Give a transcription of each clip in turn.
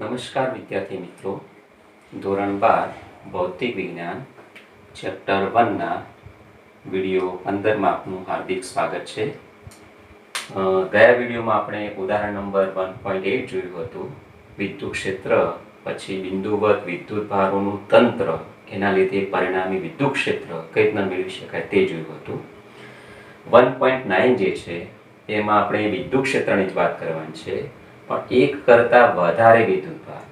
નમસ્કાર વિદ્યાર્થી મિત્રો, ધોરણ 12 ભૌતિક વિજ્ઞાન ચેપ્ટર 1ના વિડીયો 15માં આપનું હાર્દિક સ્વાગત છે. ગયા વિડીયોમાં આપણે ઉદાહરણ નંબર 1.8 જોયું હતું. વિદ્યુત ક્ષેત્ર પછી બિંદુવત વિદ્યુત ભારોનું તંત્ર, એના લીધે પરિણામી વિદ્યુત ક્ષેત્ર કઈ રીતના મેળવી શકાય તે જોયું હતું. 1.9 જે છે એમાં આપણે વિદ્યુત ક્ષેત્રની જ વાત કરવાની છે, પણ એક કરતાં વધારે વિદ્યુતભાર,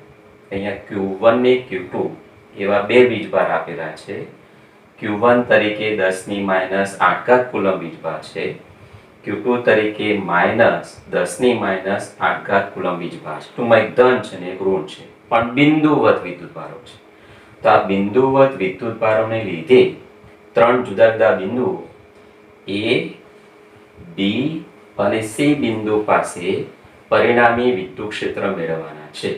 અહીંયા Q1 ને Q2 એવા બે વીજભાર આપેલા છે. Q1 તરીકે 10⁻8 કુલમ વીજભાર છે, Q2 તરીકે -10⁻8 કુલમ વીજભાર છે. ટૂંકમાં એક ધન છે ને એક ઋણ છે, પણ બિંદુવત વિદ્યુતભારો છે. તો આ બિંદુવત વિદ્યુતભારોને લીધે ત્રણ જુદા જુદા બિંદુઓ A, B અને C બિંદુ પાસે પરિણામી વિદ્યુત ક્ષેત્ર મેળવવાના છે.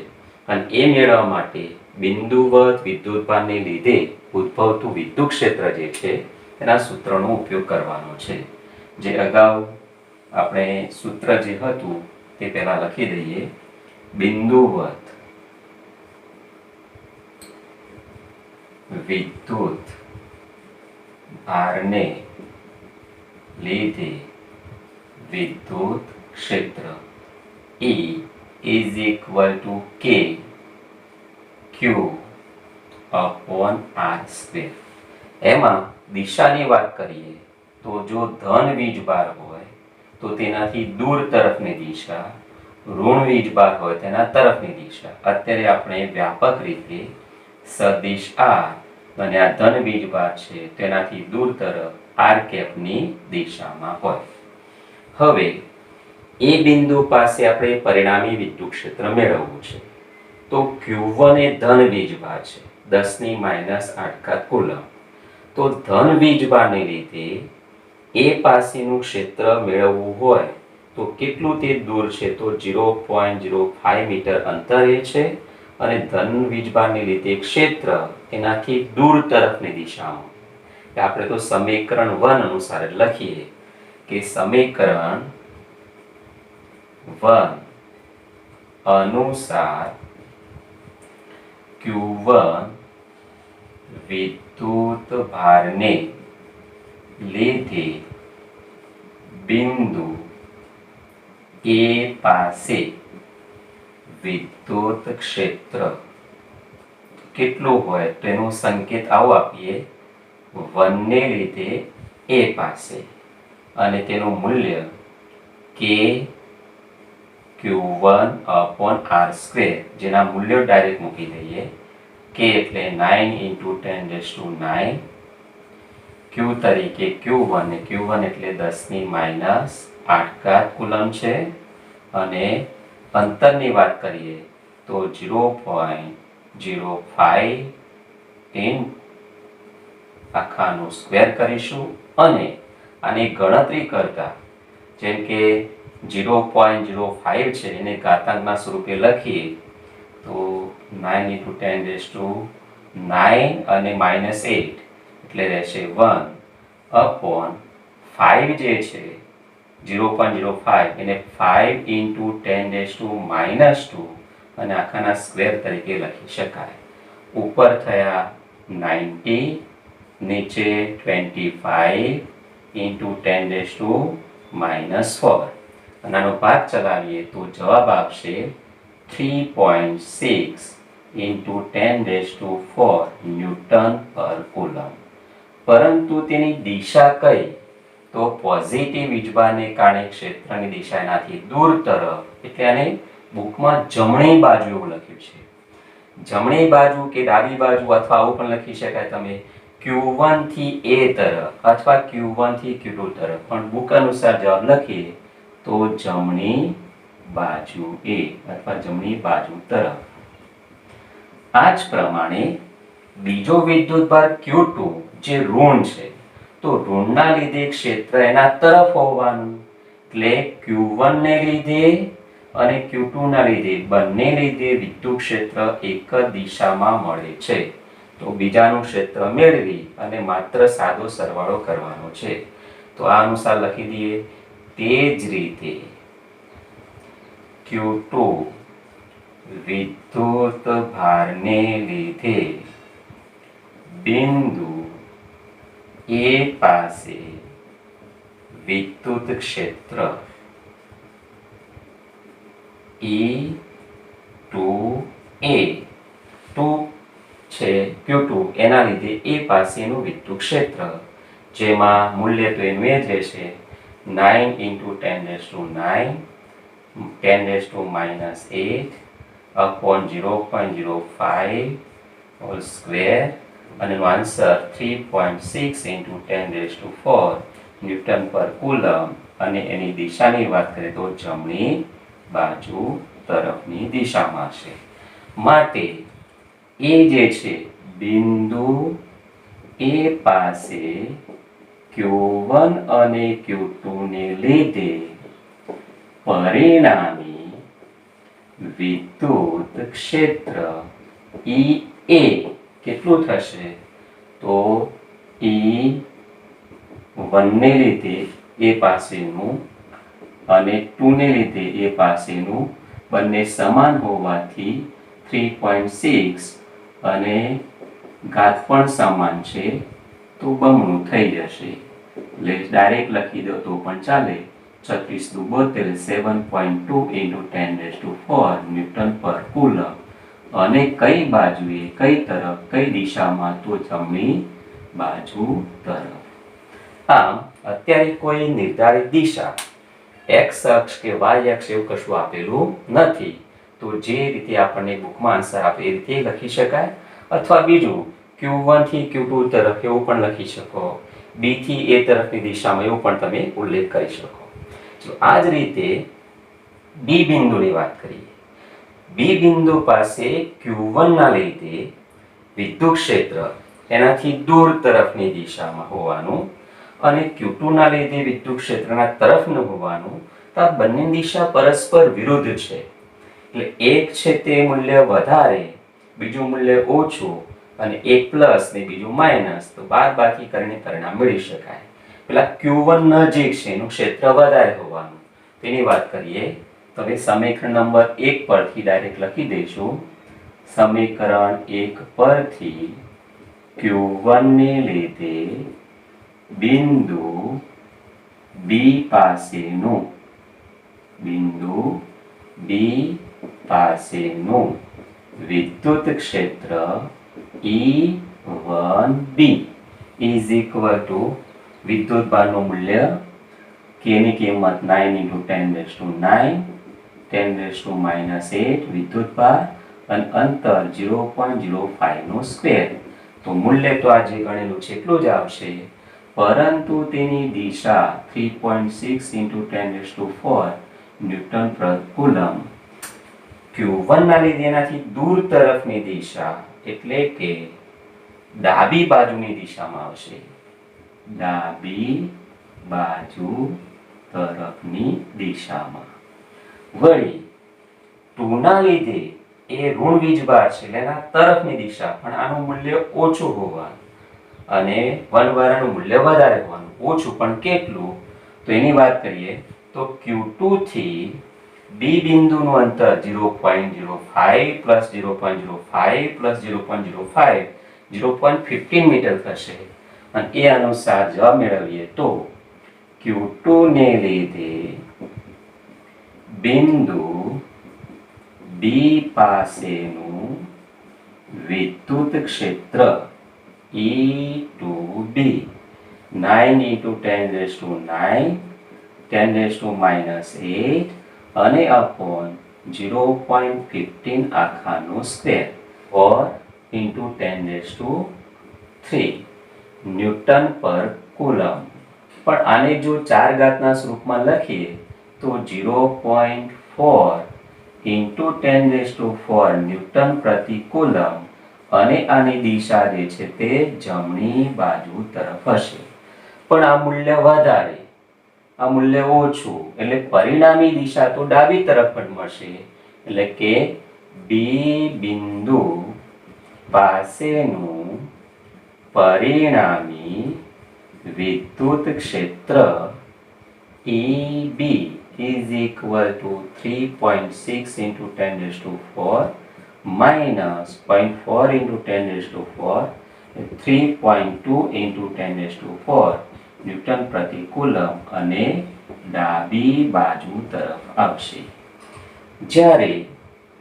અને એ મેળવવા માટે બિંદુવત વિદ્યુતભારને લીધે ઉદ્ભવતું વિદ્યુત ક્ષેત્ર જે છે એના સૂત્રનો ઉપયોગ કરવાનો છે. જે અગાઉ આપણે સૂત્ર જે હતું તે પહેલા લખી દઈએ. બિંદુવત વિદ્યુત ભારને લીધે વિદ્યુત ક્ષેત્ર E is equal to K Q upon R square. એમાં દિશાની વાત કરીએ તો જો ધન વીજભાર હોય તો તેનાથી દૂર તરફની દિશા, ઋણ વીજભાર હોય તેના તરફની દિશા. અત્યારે આપણે વ્યાપક રીતે સદિશ R અને આ ધન વીજભાર છે તેનાથી દૂર તરફ R કેપની દિશામાં હોય. હવે એ બિંદુ પાસે આપણે પરિણામી વિદ્યુત ક્ષેત્ર મેળવવું છે. તો Q1 એ ધન વીજભાર છે, 10⁻8 કુલમ. તો ધન વીજભારને લીધે એ પાસેનું ક્ષેત્ર મેળવવું હોય તો કેટલું તે દૂર છે? તો 0.05 મીટર અંતરે છે. અને ધન વીજભારને લીધે ક્ષેત્ર એનાથી દૂર તરફની દિશામાં. આપણે તો સમીકરણ 1 અનુસાર લખીએ કે સમીકરણ 1 અનુસાર Q1 વિદ્યુત ભારને લીધે બિંદુ A પાસે વિદ્યુત ક્ષેત્ર કેટલું હોય તેનો સંકેત આવો આપીએ. 1 ને લીધે A પાસે અને તેનું મૂલ્ય K Q1 upon R square, જેના મૂલ્યો ડાયરેક્ટ મૂકી દઈએ. K એટલે 9 × 10⁹, Q તરીકે Q1 ને Q1 એટલે 10⁻8 કુલમ છે. અને અંતરની વાત કરીએ તો 0.05 આખાનું સ્ક્વેર કરીશું. અને આની ગણતરી કરતા જેમ કે 0.05 છે એને ઘાતાંકના સ્વરૂપે લખીએ તો 9 × 10⁹ અને -8 એટલે રહેશે 1/5 જે છે 0.05 એને 5 × 10⁻², અને આખાના સ્ક્વેર તરીકે લખી શકાય. ઉપર થયા 90, નીચે 25 × 10⁻⁴. અને આનો ભાગ ચલાવીએ તો જવાબ આપશે 3.6 × 10⁴ ન્યૂટન પર કુલમ. પરંતુ તેની દિશા કઈ? તો પોઝિટિવ વીજભારને કારણે ક્ષેત્રની દિશા એનાથી દૂર તરફ, એટલે આને બુકમાં જમણી બાજુ એવું લખ્યું છે. જમણી બાજુ કે ડાબી બાજુ, અથવા આવું પણ લખી શકાય તમે Q1 થી A તરફ અથવા Q1 થી Q2 તરફ. પણ બુક અનુસાર જવાબ લખીએ તો જમણી બાજુ A અથવા જમણી બાજુ તરફ. આ જ પ્રમાણે બીજો વિદ્યુતભાર Q2 જે ઋણ છે, તો ઋણના લીધે ક્ષેત્ર એના તરફ હોવાનું. એટલે Q1 ને લીધે અને Q2 ના લીધે બંને લીધે વિદ્યુત ક્ષેત્ર એક જ દિશામાં મળે છે. તો બીજાનું ક્ષેત્ર મેળવી અને માત્ર સાદો સરવાળો કરવાનો છે. તો આ અનુસાર લખી દઈએ. તે જ રીતે Q2 વિદ્યુત ભારને લીધે બિંદુ એ પાસે વિદ્યુત ક્ષેત્ર E2A છે Q2 એના લીધે એ પાસેનું વિદ્યુત ક્ષેત્ર, જેમાં મૂલ્ય તો એનું એ જ રહેશે 9 × 10⁻⁹ 10⁻⁸ upon 0.05 હોલ સ્ક્વેર, અને એનો આન્સર 3.6 × 10⁴ ન્યૂટન પર કુલમ, અને એની દિશાની વાત કરીએ તો જમણી બાજુ તરફની દિશામાં છે. માટે એ જે છે બિંદુ એ પાસે Q1 અને Q2 ને લીધે પરિણામી વિદ્યુત ક્ષેત્ર EA કેટલું થશે? તો E1 ને લીધે એ પાસેનું અને 2 ને લીધે એ પાસેનું બંને સમાન હોવાથી 3.6 અને ઘાત પણ સમાન છે તો બમણું થઈ જશે. એટલે ડાયરેક્ટ લખી દો તો પણ ચાલે. 36 × 72 7.2 × 10⁴ ન્યૂટન પર કુલમ, અને કઈ બાજુએ, કઈ તરફ, કઈ દિશામાં? તો જમણી બાજુ તરફ. આમ અત્યારે કોઈ નિર્ધારિત દિશા x અક્ષ કે y અક્ષ એવું કશું આપેલું નથી, તો જે રીતે આપણને બુકમાં આન્સર આપે એ રીતે લખી શકાય, અથવા બીજું Q1 થી Q2 તરફ એવું પણ લખી શકો, B થી A તરફની દિશામાં એવું પણ તમે ઉલ્લેખ કરી શકો. આ જ રીતે બી બિંદુની વાત કરીએ. બી બિંદુ પાસે Q1 ના લીધે વિદ્યુત ક્ષેત્ર એનાથી દૂર તરફની દિશામાં હોવાનું, અને Q2 ના લીધે વિદ્યુત ક્ષેત્રના તરફનું હોવાનું, તો આ બંને દિશા પરસ્પર વિરુદ્ધ છે. એટલે એક છે તે મૂલ્ય વધારે, બીજું મૂલ્ય ઓછું, અને એક પ્લસ ને બીજું માઇનસ, તો બાદબાકી કરીને પરિણામ મેળવી શકાય. પેલા Q1 નજીક છે એનું ક્ષેત્ર વધારે હોવાનું, તેની વાત કરીએ તો હવે સમીકરણ નંબર 1 પરથી ડાયરેક્ટ લખી દઈશું. સમીકરણ 1 પરથી Q1 ને લીધે બિંદુ B પાસેનું વિદ્યુત ક્ષેત્ર E1B ઇઝ ઇક્વલ ટુ વિદ્યુત ભારનું મૂલ્ય K ની કિંમત 9 × 10⁹ 10⁻⁸ વિદ્યુત ભાર, અને અંતર 0.05 નો સ્ક્વેર. તો મૂલ્ય તો આ જે ગણેલું છે એટલું જ આવશે, પરંતુ તેની દિશા 3.6 × 10⁴ ન્યૂટન પર કુલમ. Q1 ના લીધે એનાથી દૂર તરફની દિશા એટલે કે ડાબી બાજુની દિશામાં આવશે. ડાબી બાજુ તરફની દિશામાં. વળી 2 ના લીધે એ ઋણ વીજભાર છે એટલે એના તરફની દિશા, પણ આનું મૂલ્ય ઓછું હોવાનું, અને 1 વાળાનું મૂલ્ય વધારે હોવાનું. ઓછું પણ કેટલું? તો એની વાત કરીએ તો Q2 થી B બિંદુનું અંતર 0.05 પ્લસ 0.05 પ્લસ 0.05 0.15 મીટર થશે. અને એ અનુસાર જવાબ મેળવીએ તો Q2 ને લીધે બિંદુ B પાસેનું વિદ્યુત ક્ષેત્ર E2B 9 × 10⁻⁹ 10⁻⁸ અને અપોન 0.15 આખાનો સ્ક્વેર, or into 10⁻³ ન્યૂટન પર કુલમ. પણ આને જો 4 ઘાતના સ્વરૂપમાં લખીએ તો 0.4 × 10⁴ ન્યૂટન પ્રતિ કુલમ, અને આની દિશા જે છે તે જમણી બાજુ તરફ હશે. પણ આ મૂલ્ય વધારે, આ મૂલ્ય ઓછું, એટલે પરિણામી દિશા તો ડાબી તરફ જ મળશે. એટલે કે બી બિંદુ પાસેનું પરિણામી વિદ્યુત ક્ષેત્ર EB is equal to 3.6 into 10 raised to 4 minus 0.4 into 10 raised to 4 3.2 into 10 raised to 4 newton પ્રતિ કુલમ અને ડાબી બાજુ તરફ આવશે. જ્યારે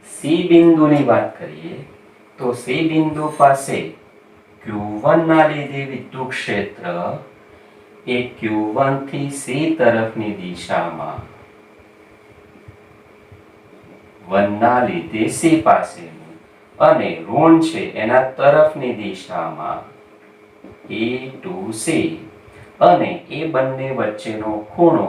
સી બિંદુની વાત કરીએ તો સી બિંદુ પાસે Q1 ના લીધે વિદ્યુત ક્ષેત્ર એ Q1 થી C તરફની દિશામાં 1 ના લીધે C પાસેનું અને ઋણ છે એના તરફની દિશામાં A to C અને એ બંને વચ્ચેનો ખૂણો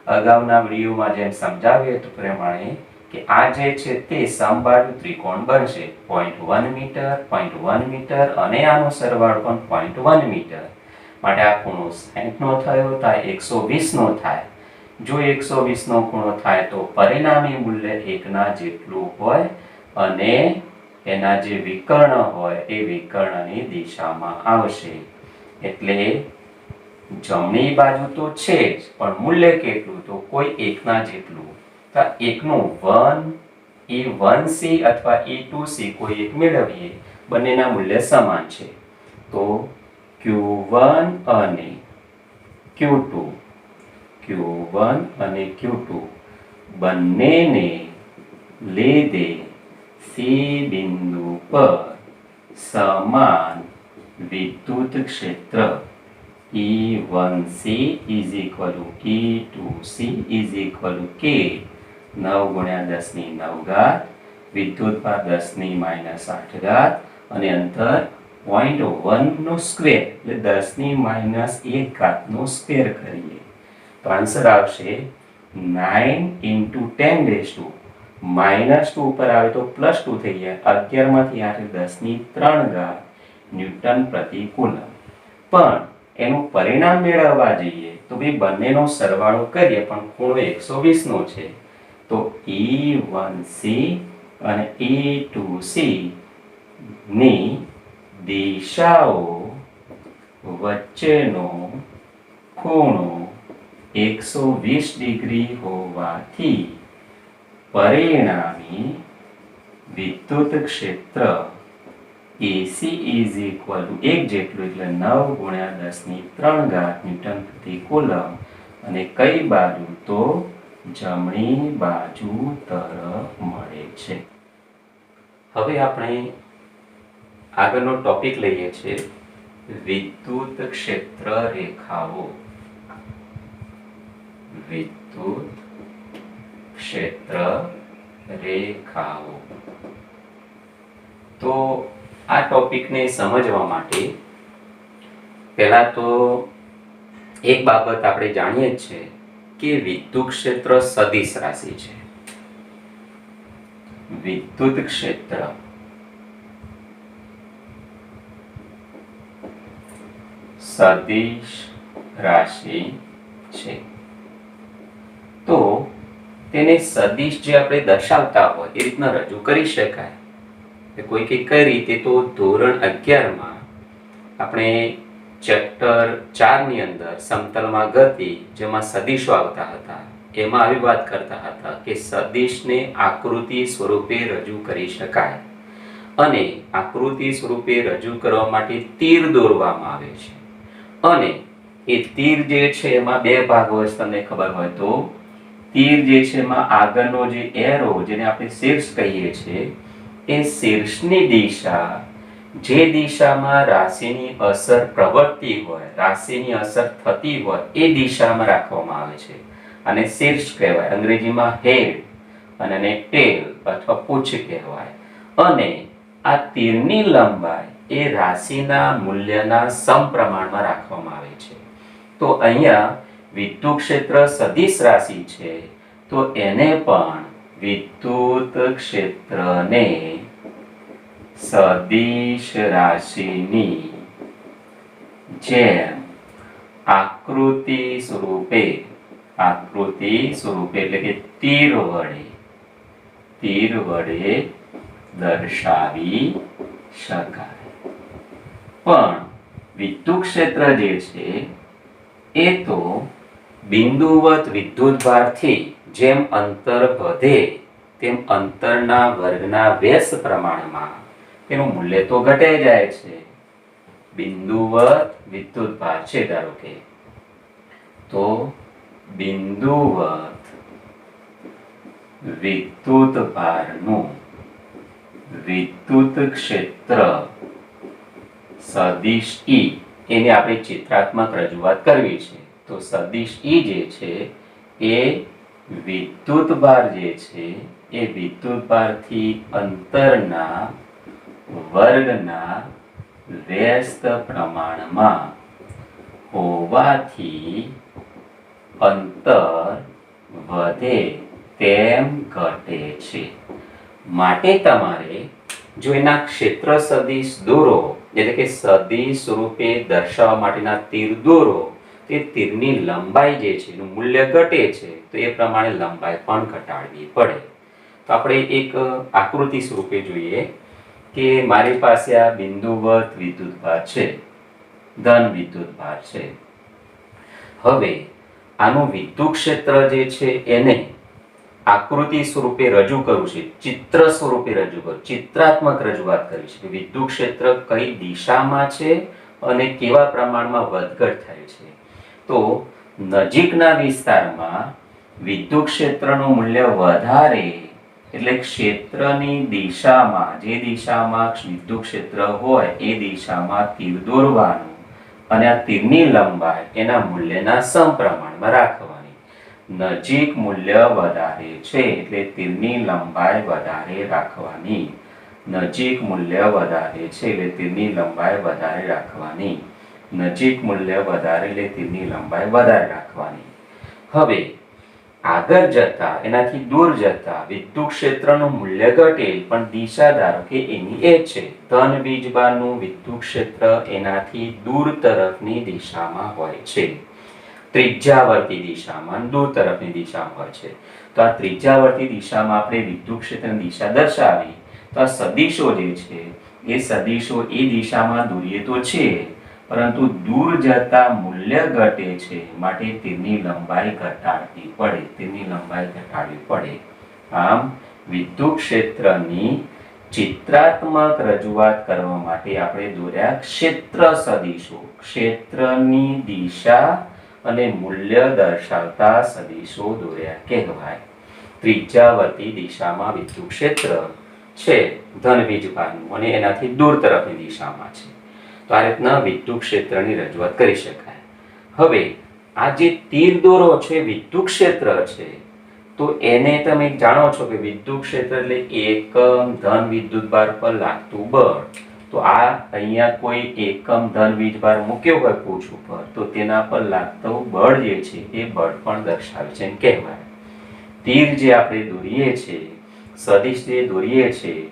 અગાઉના વિડીયોમાં જેમ સમજાવ્યું હતું પ્રમાણે કે આ જે છે તે સમબાજુ ત્રિકોણ બનશે 0.1 મીટર 0.1 મીટર અને આનો સરવાળો પણ 0.1 મીટર માટે આ ખૂણો 60 નો થયો તો 120 નો થાય. જો 120 નો ખૂણો થાય તો પરિણામી મૂલ્ય 1 ના જેટલું હોય અને એના જે વિકર્ણ હોય એ વિકર્ણની દિશામાં આવશે. એટલે જમણી બાજુ તો છે જ પણ મૂલ્ય કેટલું તો કોઈ 1 ના જેટલું. તો 1 નું 1 E1C અથવા E2C કોઈ એક મેળવીએ બંનેના મૂલ્ય સમાન છે. તો Q1 અને Q2 Q1 અને Q2 બંનેને લીધે C બિંદુ પર સમાન વિદ્યુત ક્ષેત્ર E1C is equal to E2C is equal to K 9 ગુણ્યા 10 ની 9 ઘાત વિદ્યુત ભાર 10 ની -8 ઘાત અને અંતર 0.1 નો સ્ક્વેર એટલે 10 ની -1 ઘાત નો સ્ક્વેર કરીએ તો આન્સર આવશે 9 into 10 raised to -2 ઉપર આવે તો +2 થઈ જાય 11 માંથી 8 10 ની 3 ઘાત ન્યૂટન પ્રતિ કુલમ. પણ એનું પરિણામ મેળવવા જઈએ તો ભાઈ બંનેનો સરવાળો કરીએ પણ ખૂણો 120 નો છે તો E1C અને E2C ની દિશાઓ વચ્ચેનો ખૂણો 120 ડિગ્રી હોવાથી પરિણામી વિદ્યુત ક્ષેત્ર AC is equal to 1 જેટલું એટલે 9 ગુણ્યા 10 ની 3 ઘાત ન્યૂટન પ્રતિ કુલમ અને કઈ બાજુ તો જમણી બાજુ તરફ મળે છે. હવે આપણે આગળનો ટોપિક લઈએ છે વિદ્યુત ક્ષેત્ર રેખાઓ. વિદ્યુત ક્ષેત્ર રેખાઓ. તો આ ટોપિકને સમજવા માટે પહેલા તો એક બાબત આપણે જાણીએ જ છે કે વિદ્યુત ક્ષેત્ર સદિશ રાશિ છે. વિદ્યુત ક્ષેત્ર સદિશ રાશિ છે. તો તેને સદિશ જે આપણે દર્શાવતા હોય એ રીતના રજૂ કરી શકાય. કોઈ કઈ રીતે તો ધોરણ 11 માં આપણે ચેપ્ટર 4 ની અંદર સમતલમાં ગતિ જેમાં સદિશો આવતા હતા એમાં આવી વાત કરતા હતા કે સદિશને આકૃતિ સ્વરૂપે રજૂ કરી શકાય અને આકૃતિ સ્વરૂપે રજૂ કરવા માટે તીર દોરવામાં આવે છે અને એ તીર જે છે એમાં બે ભાગ હોય તમને ખબર હોય તો તીર જે છે એમાં આગળનો જે એરો જેને આપણે શીર્ષ કહીએ છીએ એ શીર્ષની દિશા જે દિશામાં રાશિની અસર પ્રવર્તી હોય રાશિની અસર થતી હોય એ દિશામાં રાખવામાં આવે છે અને શીર્ષ કહેવાય અંગ્રેજીમાં હેડ અને એને ટેલ અથવા પૂંછ કહેવાય. અને આ તીરની લંબાઈ એ રાશિના મૂલ્યના સમપ્રમાણમાં રાખવામાં આવે છે. તો અહીંયા વિદ્યુત ક્ષેત્ર સદિશ રાશિ છે તો એને પણ વિદ્યુત ક્ષેત્રને સદિશ રાશિની જેમ આકૃતિ સ્વરૂપે એટલે કે તીર વડે દર્શાવી શકાય. પણ વિદ્યુત ક્ષેત્ર જે છે એ તો બિંદુવત વિદ્યુતભારથી જેમ અંતર વધે તેમ અંતરના વર્ગના વ્યાસ પ્રમાણમાં તેનું મૂલ્ય તો ઘટે જાય છે. બિંદુવત વિદ્યુતભાર છે ધારો કે, તો બિંદુવત વિદ્યુતભારનું વિદ્યુત ક્ષેત્ર સદિશ E એની આપણે ચિત્રાત્મક રજૂઆત કરવી છે. તો સદિશ E જે છે એ વિદ્યુતભાર જે છે એ વિદ્યુતભારથી અંતરના વર્ગના વ્યસ્ત પ્રમાણમાં હોવાથી અંતર વધે તેમ ઘટે છે. માટે તમારે જો એના ક્ષેત્ર સદિશ દોરો, એટલે કે સદિશ રૂપે દર્શાવવા માટેના તીર દોરો, તે તીરની લંબાઈ જે છે એનું મૂલ્ય ઘટે છે તો એ પ્રમાણે લંબાઈ પણ ઘટાડવી પડે. તો આપણે એક આકૃતિ સ્વરૂપે જોઈએ કે મારી પાસે આ બિંદુવત વિદ્યુતભાર છે, ધન વિદ્યુતભાર છે. હવે આનું વિદ્યુત ક્ષેત્ર જે છે એને આકૃતિ સ્વરૂપે રજૂ કરવું છે, ચિત્ર સ્વરૂપે રજૂ કરવું, ચિત્રાત્મક રજૂઆત કરવી છે કે વિદ્યુત ક્ષેત્ર કઈ દિશામાં છે અને કેવા પ્રમાણમાં વધઘટ થાય છે. તો નજીકના વિસ્તારમાં વિદ્યુત ક્ષેત્રનું મૂલ્ય વધારે, એટલે ક્ષેત્રની દિશામાં, જે દિશામાં વિદ્યુત ક્ષેત્ર હોય એ દિશામાં તીર દોરવાનું અને આ તીરની લંબાઈ એના મૂલ્યના સમપ્રમાણમાં રાખવાની. નજીક મૂલ્ય વધારે છે એટલે તીરની લંબાઈ વધારે રાખવાની. નજીક મૂલ્ય વધારે છે એટલે તીરની લંબાઈ વધારે રાખવાની. નજીક મૂલ્ય વધારે એટલે તીરની લંબાઈ વધારે રાખવાની. હવે આગળ જતા, એનાથી દૂર જતા વિદ્યુત ક્ષેત્રનું મૂલ્ય ઘટે, પણ દિશા ધારો કે એની એ છે. ધન વીજભારનું વિદ્યુત ક્ષેત્ર એનાથી દૂર તરફની દિશામાં હોય છે, ત્રિજ્યાવર્તી દિશામાં, દૂર તરફની દિશામાં હોય છે. તો આ ત્રિજ્યાવર્તી દિશામાં આપણે વિદ્યુત ક્ષેત્રની દિશા દર્શાવી તો આ સદિશો જે છે એ સદિશો એ દિશામાં દોરીએ તો છે, પરંતુ દૂર જતા મૂલ્ય ઘટે છે, માટે તેની લંબાઈ ઘટાડવી પડે. તેની લંબાઈ ઘટાડવી પડે. આમ વિદ્યુત ક્ષેત્રની ચિત્રાત્મક રજૂઆત કરવા માટે આપણે દોર્યા ક્ષેત્ર સદિશો. ક્ષેત્રની દિશા અને મૂલ્ય દર્શાવતા સદિશો દોર્યા કહેવાય. ત્રિજ્યાવર્તી દિશામાં વિદ્યુત ક્ષેત્ર છે ધન વીજભારનું અને એનાથી દૂર તરફની દિશામાં છે. તો આ રીતના વિદ્યુત ક્ષેત્રની રજૂઆત કરી શકાય. હવે આ જે તીર દોરો છે વિદ્યુત ક્ષેત્ર છે, તો એને તમે જાણો છો કે વિદ્યુત ક્ષેત્ર એટલે એકમ ધન વિદ્યુતભાર પર લાગતું બળ. તો આ અહીંયા કોઈ એકમ ધન વીજભાર મૂક્યો હોય પૂછ ઉપર, તો તેના પર લાગતું બળ જે છે એ બળ પણ દર્શાવે છે એમ કહેવાય. તીર જે આપણે દોરીએ છીએ, સદિશ જે દોરીએ છીએ,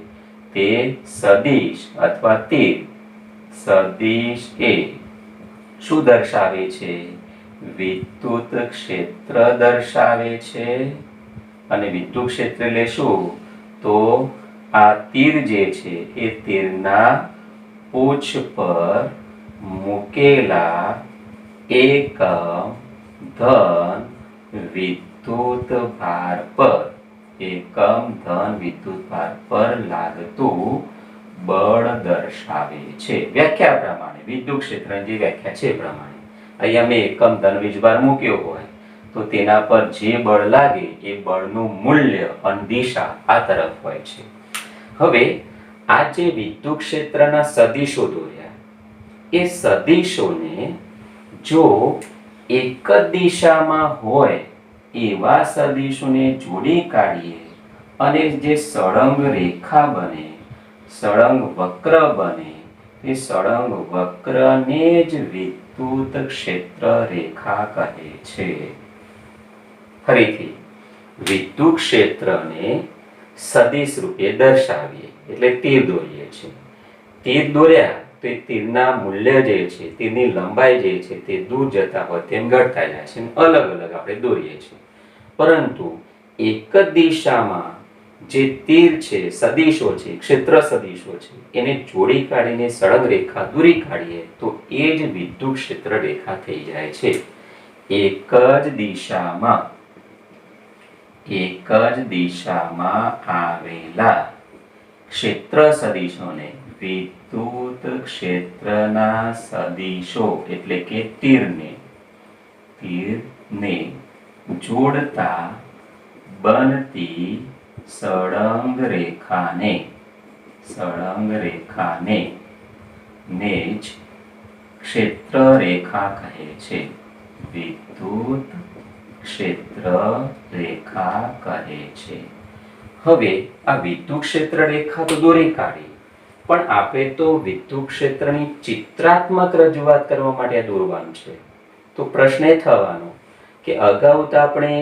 તે સદિશ અથવા તીર સદિશ એ શું દર્શાવે છે? વિદ્યુત ક્ષેત્ર દર્શાવે છે. અને વિદ્યુત ક્ષેત્ર એટલે શું? તો આ તીર જે છે એ તીરના પૂછ પર મૂકેલા એકમ ધન વિદ્યુત ભાર પર, એકમ ધન વિદ્યુત ભાર પર લાગતું બળ દર્શાવે છે. વ્યાખ્યા પ્રમાણે વિદ્યુત ક્ષેત્રની જે વ્યાખ્યા છે એ પ્રમાણે અહીંયા મેં એકમ ધન વીજભાર મૂક્યો હોય તો તેના પર જે બળ લાગે એ બળનું મૂલ્ય અને દિશા આ તરફ હોય છે. હવે આ જે વિદ્યુત ક્ષેત્રના સદિશો દોર્યા, એ સદિશોને જો એક જ દિશામાં હોય એવા સદિશોને જોડી કાઢીએ અને જે સળંગ રેખા બને, સળંગ વક્ર બને, તે સળંગ વક્રને જ વિદ્યુત ક્ષેત્ર રેખા કહે છે. ફરીથી વિદ્યુત ક્ષેત્રને સદિશ રૂપે દર્શાવીએ એટલે તીર દોરીએ છીએ. તીર દોર્યા તો તીરના મૂલ્ય જે છે, તીરની લંબાઈ જે છે તે દૂર જતા હોય તેમ ઘટતા જાય છે. અલગ અલગ આપણે દોરીએ છીએ, પરંતુ એક જ દિશામાં જે તીર છે, સદિશો છે, ક્ષેત્ર સદિશો છે, એને જોડી કાઢીને સળંગ રેખા દોરી કાઢીએ તો એ જ વિદ્યુત ક્ષેત્ર રેખા થઈ જાય છે. એક જ દિશામાં આવેલા ક્ષેત્ર સદિશોને વિદ્યુત ક્ષેત્રના સદિશો એટલે કે તીરને જોડતા બનતી સળંગ રેખાને ને જ ક્ષેત્ર રેખા કહે છે. વિદ્યુત ક્ષેત્ર રેખા કહે છે. હવે આ વિદ્યુત ક્ષેત્ર રેખા તો દોરી કાઢી, પણ આપણે તો વિદ્યુત ક્ષેત્રની ચિત્રાત્મક રજૂઆત કરવા માટે દોરવાનું છે. તો પ્રશ્ન એ થવાનો કે અગાઉ તો આપણે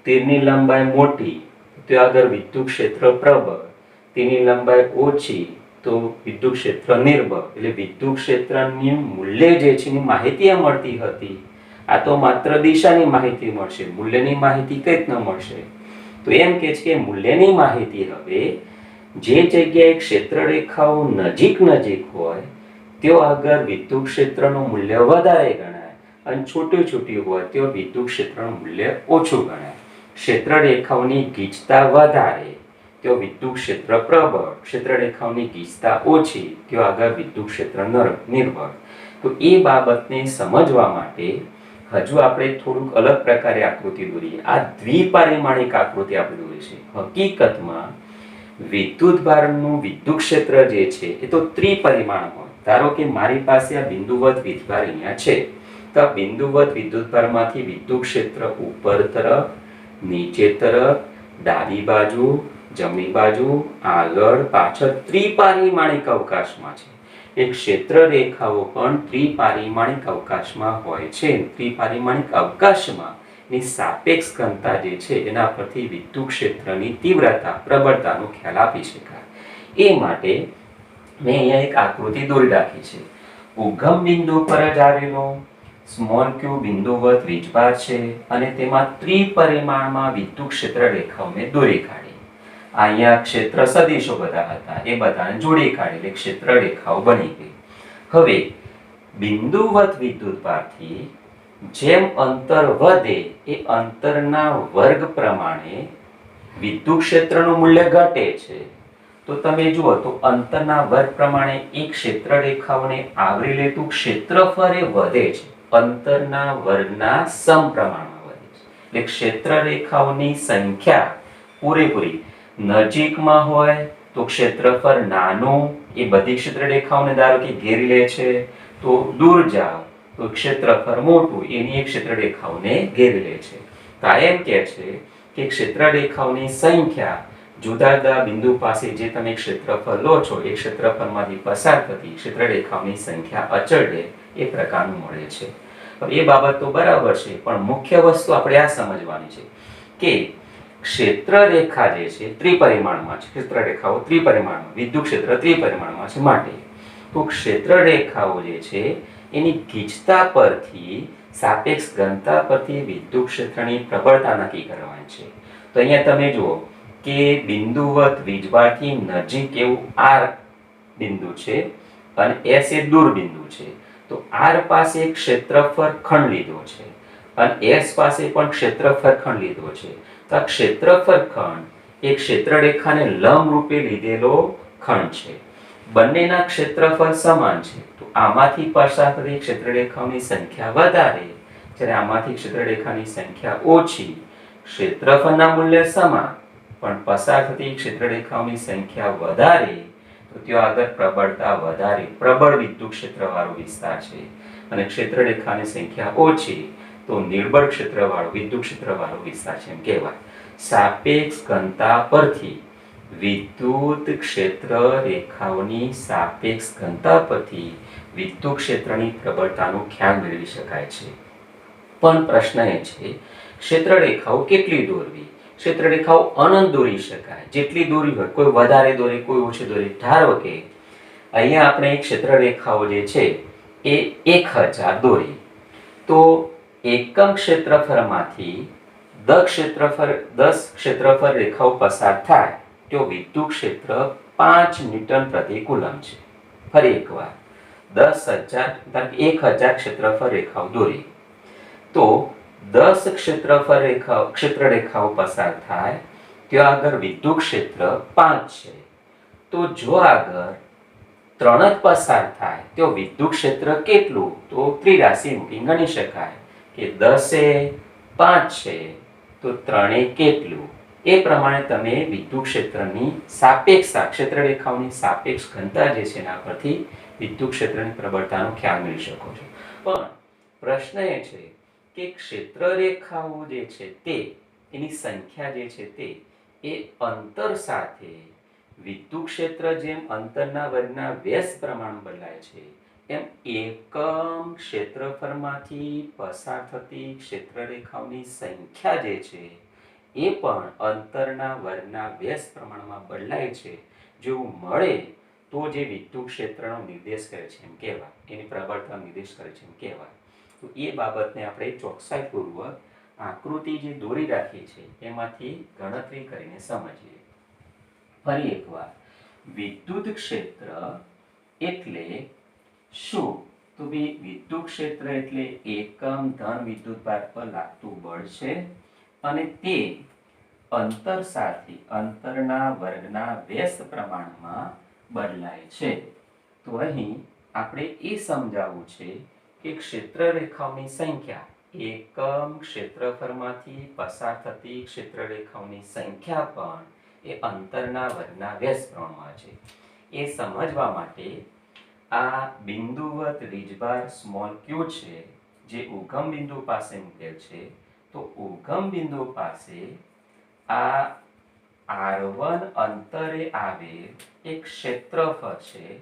તીરની લંબાઈ મોટી તો આગળ વિદ્યુત ક્ષેત્ર પ્રબળ, તેની લંબાઈ ઓછી તો વિદ્યુત ક્ષેત્ર નિર્બળ. એટલે વિદ્યુત ક્ષેત્રની મૂલ્ય જે છે એની માહિતી મળતી હતી. આ તો માત્ર દિશાની માહિતી મળશે, મૂલ્યની માહિતી કઈ રીતના મળશે? તો એમ કે છે કે મૂલ્યની માહિતી હવે જે જગ્યાએ ક્ષેત્ર રેખાઓ નજીક હોય તેઓ આગળ વિદ્યુત ક્ષેત્રનું મૂલ્ય વધારે ગણાય અને છૂટી હોય તેઓ વિદ્યુત ક્ષેત્રનું મૂલ્ય ઓછું ગણાય. ક્ષેત્ર રેખાઓની ગીચતા વધારે તેઓ વિદ્યુત ક્ષેત્ર પ્રબળ, ક્ષેત્ર રેખાઓની ગીચતા ઓછી તેઓ આગળ વિદ્યુત ક્ષેત્ર નિર્બળ. તો એ બાબતને સમજવા માટે હજુ આપણે થોડુંક અલગ પ્રકારે આકૃતિ દોરીએ. આ દ્વિપરિમાણિક આકૃતિ આપણે દોરી છે. હકીકતમાં વિદ્યુત ભારનું વિદ્યુત ક્ષેત્ર જે છે એ તો ત્રિપરિમાણ હોય. ધારો કે મારી પાસે આ બિંદુવત વીજભાર અહીંયા છે, તો આ બિંદુવત વિદ્યુત ભારમાંથી વિદ્યુત ક્ષેત્ર ઉપર તરફ, નીચે તરફ, ડાબી બાજુ, જમણી બાજુ, આગળ પાછળ ત્રિપરિમાણિક અવકાશમાં છે. એક ક્ષેત્ર રેખાઓ પણ ત્રિપરિમાણિક અવકાશમાં હોય છે. ત્રિપરિમાણિક અવકાશમાં ની સાપેક્ષ ઘનતા જે છે એના પરથી વિદ્યુત ક્ષેત્રની તીવ્રતા, પ્રબળતાનો ખ્યાલ આપી શકાય. એ માટે મેં અહીંયા એક આકૃતિ દોરી રાખી છે. ઉગમ બિંદુ પર જ આવેલો સ્મોલ ક્યુ બિંદુવત વીજભાર છે અને તેમાં ત્રિપરિમાણમાં વિદ્યુત ક્ષેત્ર રેખાઓ મેં દોરી કાઢી. અહીંયા ક્ષેત્ર સદિશો બધા હતા, એ બધાને જોડી કાઢી એટલે ક્ષેત્ર રેખાઓ બની ગઈ. હવે બિંદુવત વિદ્યુતભારથી જેમ અંતર વધે એ અંતરના વર્ગ પ્રમાણે વિદ્યુત ક્ષેત્રનું મૂલ્ય ઘટે છે. તો તમે જુઓ તો અંતરના વર્ગ પ્રમાણે એક ક્ષેત્ર રેખાઓને આવરી લેતું ક્ષેત્રફળ એ વધે છે, અંતરના વર્ગના સમપ્રમાણમાં વધે છે. એટલે ક્ષેત્ર રેખાઓની સંખ્યા પૂરેપૂરી નજીકમાં હોય તો ક્ષેત્રફળ નાનું, એ બધી ક્ષેત્ર રેખાઓને ધારો કે ઘેરી લે છે. તો દૂર જાઓ તો ક્ષેત્રફળ મોટું, એની એક ક્ષેત્ર રેખાઓને ઘેરી લે છે. કાયમ કહે છે કે ક્ષેત્ર રેખાઓની સંખ્યા જુદા જુદા બિંદુ પાસે જે તમે ક્ષેત્રફળ લો છો એ ક્ષેત્રફળમાંથી પસાર થતી ક્ષેત્ર રેખાઓની સંખ્યા અચળ રહે એ પ્રકારનું મળે છે. હવે એ બાબત તો બરાબર છે, પણ મુખ્ય વસ્તુ આપણે આ સમજવાની છે કે ક્ષેત્ર રેખા જે છે ત્રિપરિમાણમાં છે. ક્ષેત્ર રેખાઓ ત્રિપરિમાણમાં, વિદ્યુત ક્ષેત્ર ત્રિપરિમાણમાં છે. માટે તો ક્ષેત્ર રેખાઓ જે છે એની ગીચતા પરથી, સાપેક્ષ ઘનતા પરથી વિદ્યુત ક્ષેત્રની પ્રબળતા નક્કી કરવાની છે. તો અહીંયા તમે જુઓ કે બિંદુવત વીજભારથી નજીક એવું R બિંદુ છે અને S એ દૂર બિંદુ છે. તો R પાસે ક્ષેત્રફળ ખંડ લીધો છે અને S પાસે પણ ક્ષેત્રફળ ખંડ લીધો છે. તો આ ક્ષેત્રફળ ખંડ એ ક્ષેત્ર રેખાને લંબ રૂપે લીધેલો ખંડ છે. બંનેના ક્ષેત્રફળ સમાન છે. તો આમાંથી પસાર થતી ક્ષેત્ર રેખાઓની સંખ્યા વધારે, જ્યારે આમાંથી ક્ષેત્ર રેખાની સંખ્યા ઓછી. ક્ષેત્રફળના મૂલ્ય સમાન પણ પસાર થતી ક્ષેત્ર રેખાઓની સંખ્યા વધારે, તો ત્યાં આગળ પ્રબળતા વધારે, પ્રબળ વિદ્યુત ક્ષેત્ર વાળો વિસ્તાર છે. અને ક્ષેત્ર રેખાની સંખ્યા ઓછી તો નિર્બળ ક્ષેત્ર વાળો, વિદ્યુત ક્ષેત્ર વાળો વિસ્તાર છે એમ કહેવાય. સાપેક્ષ ઘનતા પરથી વિદ્યુત ક્ષેત્ર રેખાઓની સાપેક્ષ ઘનતા પરથી વિદ્યુત ક્ષેત્રની પ્રબળતાનો ખ્યાલ મેળવી શકાય છે. પણ પ્રશ્ન એ છે ક્ષેત્ર રેખાઓ કેટલી દોરવી? ક્ષેત્ર રેખાઓ અનંત દોરી શકાય, જેટલી દોરી હોય, કોઈ વધારે દોરે, કોઈ ઓછી દોરે. ધારો કે અહીંયા આપણે ક્ષેત્ર રેખાઓ જે છે એ 1000 દોરી, તો એકમ ક્ષેત્રફળમાંથી 10 ક્ષેત્રફળ રેખાઓ પસાર થાય તો વિદ્યુત ક્ષેત્ર 5 ન્યૂટન પ્રતિ કુલમ છે. ફરી એકવાર 10,000 ક્ષેત્રફળ રેખાઓ દોરી તો 10 ક્ષેત્રરેખાઓ પસાર થાય ત્યાં આગળ વિદ્યુત ક્ષેત્ર 5 છે. તો જો આગળ 3 જ પસાર થાય તો વિદ્યુત ક્ષેત્ર કેટલું? તો ત્રિરાશિ મૂકી ગણી શકાય કે 10 એ 5 છે તો 3 એ કેટલું? એ પ્રમાણે તમે વિદ્યુત ક્ષેત્રની ક્ષેત્રરેખાઓની સાપેક્ષ ઘનતા જે છે એના પરથી વિદ્યુત ક્ષેત્રની પ્રબળતાનો ખ્યાલ મેળવી શકો છો. પણ પ્રશ્ન એ છે કે ક્ષેત્રરેખાઓ જે છે તે એની સંખ્યા જે છે તે એ અંતર સાથે વિદ્યુત ક્ષેત્ર જેમ અંતરના વર્ગના વ્યાસ પ્રમાણ બદલાય છે એમ એકમ ક્ષેત્રફળમાંથી પસાર થતી ક્ષેત્રરેખાઓની સંખ્યા જે છે એ પણ અંતરના વર્ગના વ્યાસ પ્રમાણમાં બદલાય છે. જેવું મળે તો જે વિદ્યુત ક્ષેત્રનો નિર્દેશ કરે છે એમ કહેવાય, એની પ્રબળતા નિર્દેશ કરે છે એમ કહેવાય. તો એ બાબતને આપણે ચોકસાઈપૂર્વક આકૃતિ જે દોરી રાખી છે એમાંથી ગણતરી કરીને સમજીએ. ફરી એકવાર, વિદ્યુત ક્ષેત્ર એટલે શું? તો ભાઈ વિદ્યુત ક્ષેત્ર એટલે એકમ ધન વિદ્યુતભાર પર લાગતું બળ છે અને તે અંતર સાથે અંતરના વર્ગના વ્યસ્ત પ્રમાણમાં બદલાય છે. તો અહીં આપણે એ સમજાવવું છે કે ક્ષેત્રરેખાઓની સંખ્યા એકમ ક્ષેત્રફળમાંથી પસાર થતી ક્ષેત્રરેખાઓની સંખ્યા પણ એ અંતરના વર્ગના વ્યસ્ત પ્રમાણમાં છે. એ સમજવા માટે આ બિંદુવત વીજભાર સ્મોલ ક્યુ છે જે ઉગમ બિંદુ પાસે મૂકેલ છે. તો ઉગમ બિંદુ પાસે આ R1 અંતરે આવેલ એક ક્ષેત્રફળ છે.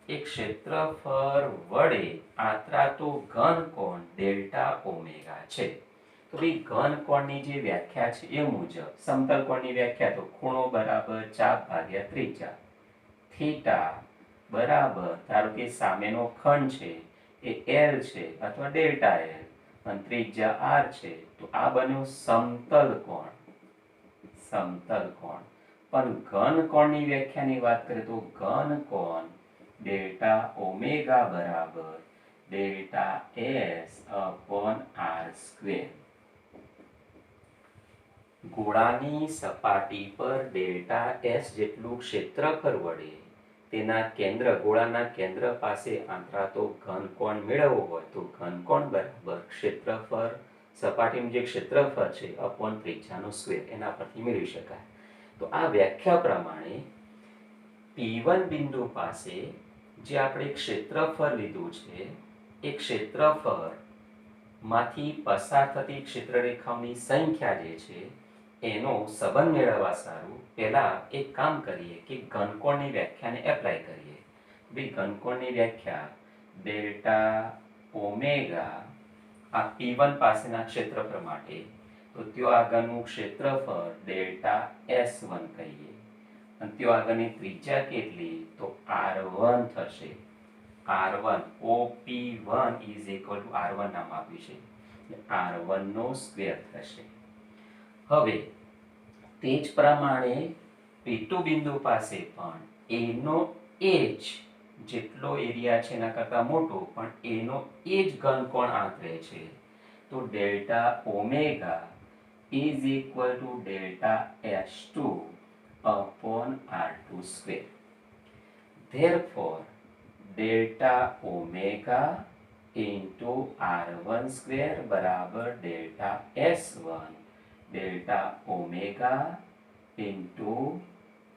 એક ક્ષેત્રફળ વડે આંતરાતો ઘન કોણ ડેલ્ટા ઓમેગા છે. તો ભાઈ ઘન કોણની જે વ્યાખ્યા છે એ મુજબ સમતલ કોણની વ્યાખ્યા તો ખૂણો બરાબર ચાપ ભાગ્યા ત્રિજ્યા, થીટા બરાબર ધારો કે સામેનો ખંડ છે એ L છે અથવા ડેલ્ટા L અને ત્રિજ્યા R છે. તો આ બન્યો સમતલ કોણ. પણ ઘન કોણની વ્યાખ્યાની વાત કરીએ તો ઘન કોણ ડેલ્ટા ઓમેગા બરાબર delta S upon R square. ગોળાની સપાટી પર ડેલ્ટા S જેટલું ક્ષેત્રફળ વડે તેના ગોળાના કેન્દ્ર પાસે આંતરાતો ઘન કોણ મેળવવો હોય તો ઘન કોણ બરાબર ક્ષેત્રફળ સપાટીનું જે ક્ષેત્રફળ છે અપોન ત્રિજ્યાનો સ્ક્વેર એના પરથી મેળવી શકાય. તો આ વ્યાખ્યા પ્રમાણે P1 બિંદુ પાસે જે આપણે ક્ષેત્રફળ લીધું છે એ ક્ષેત્રફળ માંથી પસાર થતી ક્ષેત્રરેખાઓની સંખ્યા જે છે એનો સંબંધ મેળવવા સારું પહેલા એક કામ કરીએ કે ઘનકોણની વ્યાખ્યાને એપ્લાય કરીએ. ભાઈ ઘનકોણની વ્યાખ્યા ડેલ્ટા ઓમેગા આ P1 પાસેના ક્ષેત્રફળ માટે તો ત્યાં આગળનું ક્ષેત્રફળ ડેલ્ટા S1 કહીએ અને ત્યાં આગળની ત્રિજ્યા કેટલી તો R1 થશે. R1 OP1 is equal to R1 નામ આપ્યું છે. R1 નો સ્ક્વેર થશે. હવે તે જ પ્રમાણે P2 બિંદુ પાસે પણ એનો એ જ જેટલો એરિયા છે એના કરતા મોટો પણ એનો એ જ ઘનકોણ આંતરે છે. તો delta omega is equal to delta S2 upon R2 square. Therefore, delta omega into R1 square बराबर delta S1 delta omega into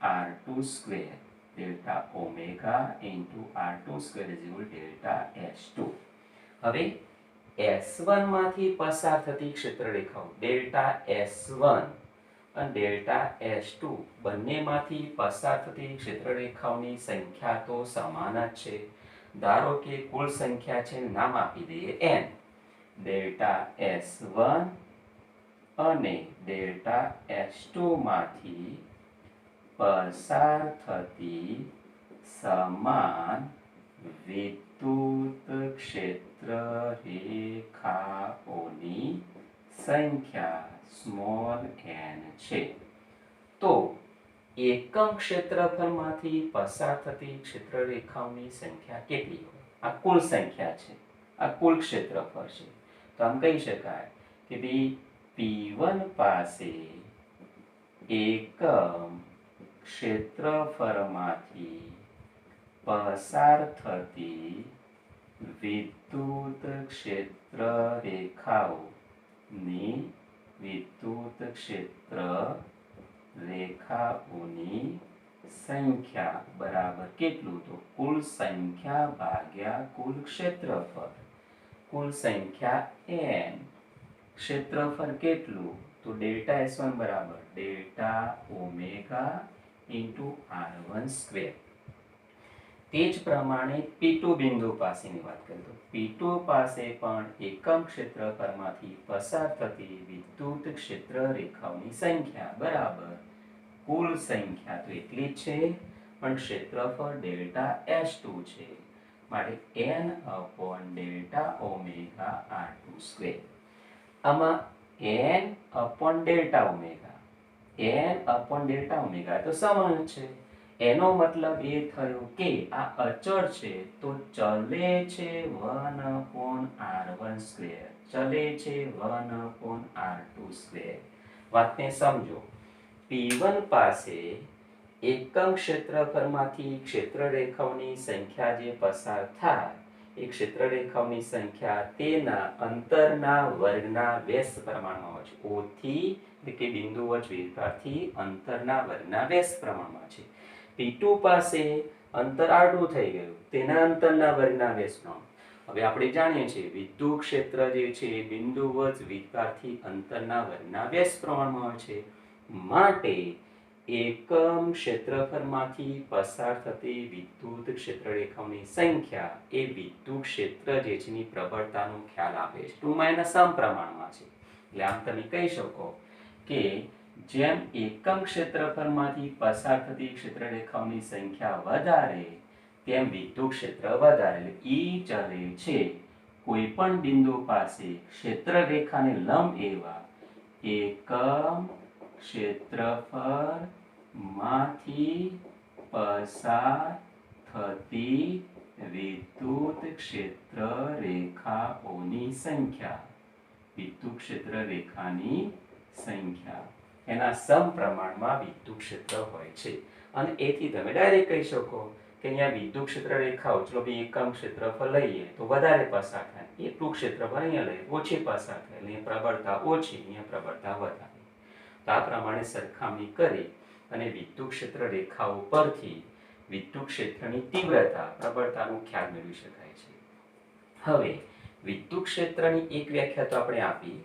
R2 square. Delta omega into R2 square is equal to delta S2. હવે S1 માંથી પસાર થતી ક્ષેત્રરેખાઓ delta S1 અને delta S2 બંનેમાંથી પસાર થતી ક્ષેત્રરેખાઓની સંખ્યા તો સમાન જ છે. ધારો કે કુલ સંખ્યા છે નામ આપી દઈએ n. ડેલ્ટા S1 અને ડેલ્ટા S2 માંથી પસાર થતી સમાન વિદ્યુત ક્ષેત્ર રેખાઓની સંખ્યા સ્મોલ n છે. તો એકમ ક્ષેત્રફળમાંથી પસાર થતી ક્ષેત્રરેખાઓની સંખ્યા કેટલી હોય? આ કુલ સંખ્યા છે, આ કુલ ક્ષેત્રફળ છે. તો આમ કહી શકાય કે ભાઈ P1 પાસે એકમ ક્ષેત્રફળમાંથી પસાર થતી વિદ્યુત ક્ષેત્ર રેખાઓની સંખ્યા બરાબર કેટલું? તો કુલ સંખ્યા ભાગ્યા કુલ ક્ષેત્રફળ. કુલ સંખ્યા n, ક્ષેત્રફળ કેટલું? તો ડેલ્ટા S1 બરાબર delta omega into R1 square. તે જ પ્રમાણે P2 બિંદુ પાસેની વાત કરીએ તો P2 પાસે પણ એકમ ક્ષેત્રફળમાંથી પસાર થતી વિદ્યુત ક્ષેત્ર રેખાઓની સંખ્યા બરાબર કુલ સંખ્યા તો એટલી જ છે, પણ ક્ષેત્રફળ ડેલ્ટા S2 છે, માટે n upon delta omega R2 square. આમાં n અપોન ડેલ્ટા ઓમેગા તો સમાન છે. એનો મતલબ એ થયો કે આ અચળ છે તો ચલે છે 1 અપોન R1 સ્ક્વેર, ચલે છે 1 અપોન R2 સ્ક્વેર. વાતને સમજો. P1 પાસે એકમ ક્ષેત્રફળમાંથી ક્ષેત્ર રેખાઓની સંખ્યા જે પસાર થાય એ ક્ષેત્ર રેખાઓની સંખ્યા તેના અંતરના વર્ગના વ્યસ્ત પ્રમાણમાં હોય છે. O થી એટલે કે બિંદુ વચ્ચે વિસ્તારથી અંતરના વર્ગના વ્યસ્ત પ્રમાણમાં છે. P2 પાસે અંતર આટલું થઈ ગયું, તેના અંતરના વર્ગના વ્યસ્ત પ્રમાણ. હવે આપણે જાણીએ છીએ વિદ્યુત ક્ષેત્ર જે છે એ બિંદુ વચ્ચે વિસ્તારથી અંતરના વર્ગના વ્યસ્ત પ્રમાણમાં હોય છે, માટે એકમ ક્ષેત્રફળમાંથી પસાર થતી વિદ્યુત ક્ષેત્ર રેખાઓની સંખ્યા એ વિદ્યુત ક્ષેત્ર જે છે એની પ્રબળતાનો ખ્યાલ આપે છે. ટૂંકમાં સમપ્રમાણમાં છે. એટલે આમ તમે કહી શકો કે જેમ એકમ ક્ષેત્રફળમાંથી પસાર થતી ક્ષેત્ર રેખાઓની સંખ્યા વધારે તેમ વિદ્યુત ક્ષેત્ર વધારે. એટલે E ચલે છે કોઈ પણ બિંદુ પાસે ક્ષેત્ર રેખાને લંબ એવા એકમ ક્ષેત્રફળ માંથી પસાર થતી વિદ્યુત ક્ષેત્ર રેખાઓની સંખ્યા, વિદ્યુત ક્ષેત્ર રેખાની સંખ્યા એના સમપ્રમાણમાં વિદ્યુત ક્ષેત્ર હોય છે. અને એથી તમે ડાયરેક્ટ કહી શકો કે અહીંયા વિદ્યુત ક્ષેત્ર રેખાઓ, ચલો ભાઈ એકમ ક્ષેત્રફળ લઈએ તો વધારે પસાર થાય, એટલું ક્ષેત્રફળ અહીંયા લઈએ ઓછી પસાર થાય, એટલે પ્રબળતા ઓછી, અહીંયા પ્રબળતા વધારે. તો આ પ્રમાણે સરખામણી કરી અને વિદ્યુત ક્ષેત્ર રેખાઓ પરથી વિદ્યુત ક્ષેત્રની તીવ્રતા, પ્રબળતાનો ખ્યાલ મેળવી શકાય છે. હવે વિદ્યુત ક્ષેત્રની એક વ્યાખ્યા તો આપણે આપી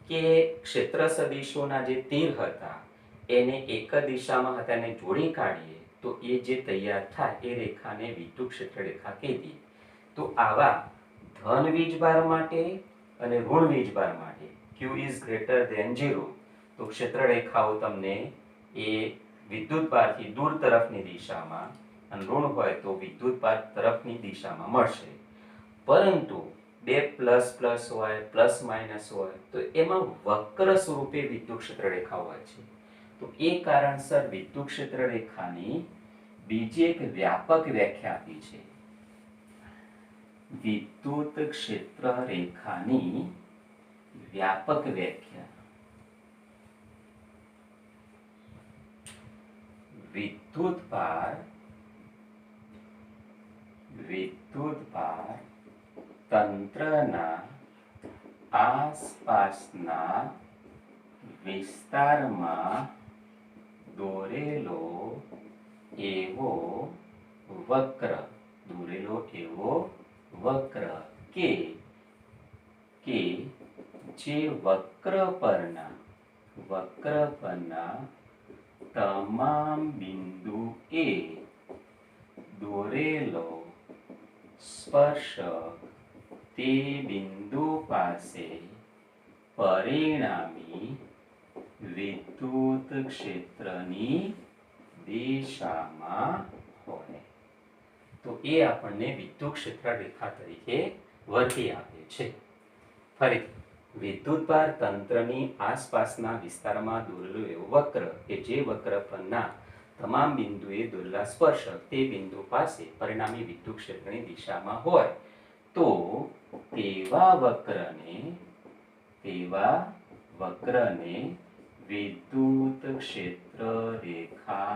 કે ક્ષેત્ર સદિશોના જે તીર હતા એને એક દિશામાં હતા એને જોડી કાઢીએ તો એ જે તૈયાર થાય એ રેખાને વિદ્યુત ક્ષેત્ર રેખા કહેતી. તો આવા ધન વીજભાર માટે અને ઋણ વીજભાર માટે Q is greater than 0 તો ક્ષેત્ર રેખાઓ તમને એ વિદ્યુત ભારથી દૂર તરફની દિશામાં અને ઋણ હોય તો વિદ્યુત ભાર તરફની દિશામાં મળશે. પરંતુ બે પ્લસ પ્લસ હોય, પ્લસ માઇનસ હોય તો એમાં વક્ર સ્વરૂપે વિદ્યુત ક્ષેત્ર રેખા હોય છે. તો એ કારણસર વિદ્યુત ક્ષેત્ર રેખાની બીજી એક વ્યાપક વ્યાખ્યા આપી છે. વિદ્યુત ક્ષેત્ર રેખાની વ્યાપક વ્યાખ્યા. વિદ્યુત ભાર તંત્રના આસપાસના વિસ્તારમાં દોરેલો એવો વક્ર કે જે વક્ર પરના તમામ બિંદુએ દોરેલો સ્પર્શક તે બિંદુ પાસે પરિણામી વિદ્યુત ક્ષેત્રની દિશામાં હોય તો એ આપણને વિદ્યુત ક્ષેત્ર રેખા તરીકે વર્તી આપે છે. ફરી વિદ્યુતભાર તંત્રની આસપાસના વિસ્તારમાં દોરેલો એવો વક્ર કે જે વક્ર પરના તમામ બિંદુએ દોરેલા સ્પર્શક તે બિંદુ પાસે પરિણામી વિદ્યુત ક્ષેત્રની દિશામાં હોય તો તેવા વક્રને તેવા વક્રને વિદ્યુત ક્ષેત્ર રેખા